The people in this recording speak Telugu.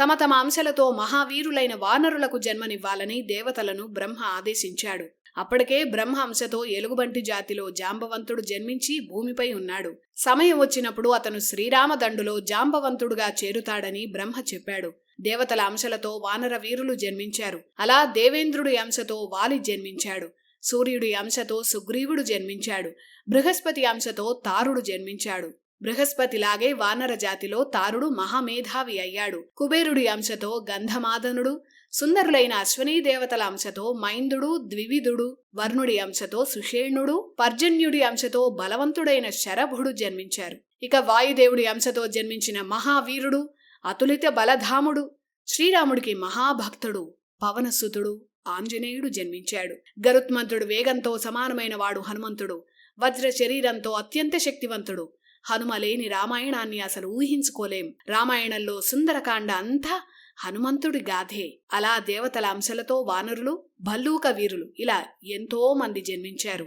తమ తమ అంశలతో మహావీరులైన వానరులకు జన్మనివ్వాలని దేవతలను బ్రహ్మ ఆదేశించాడు. అప్పటికే బ్రహ్మ అంశతో ఎలుగుబంటి జాతిలో జాంబవంతుడు జన్మించి భూమిపై ఉన్నాడు. సమయం వచ్చినప్పుడు అతను శ్రీరామదండులో జాంబవంతుడుగా చేరుతాడని బ్రహ్మ చెప్పాడు. దేవతల అంశలతో వానర వీరులు జన్మించారు. అలా దేవేంద్రుడి అంశతో వాలి జన్మించాడు. సూర్యుడి అంశతో సుగ్రీవుడు జన్మించాడు. బృహస్పతి అంశతో తారుడు జన్మించాడు. బృహస్పతిలాగే వానర జాతిలో తారుడు మహామేధావి అయ్యాడు. కుబేరుడి అంశతో గంధమాదనుడు, సుందరులైన అశ్వనీ దేవతల అంశతో మైందుడు, ద్వివిధుడు, వర్ణుడి అంశతో సుషేణుడు, పర్జన్యుడి అంశతో బలవంతుడైన శరభుడు జన్మించారు. ఇక వాయుదేవుడి అంశతో జన్మించిన మహావీరుడు, అతులిత బలధాముడు, శ్రీరాముడికి మహాభక్తుడు పవనసుతుడు ఆంజనేయుడు జన్మించాడు. గరుత్మంతుడు వేగంతో సమానమైన వాడు హనుమంతుడు. వజ్ర శరీరంతో అత్యంత శక్తివంతుడు. హనుమలేని రామాయణాన్ని అసలు ఊహించుకోలేం. రామాయణంలో సుందరకాండ అంతా హనుమంతుడి గాథే. అలా దేవతల అంశలతో వానరులు, భల్లూక వీరులు ఇలా ఎంతో మంది జన్మించారు.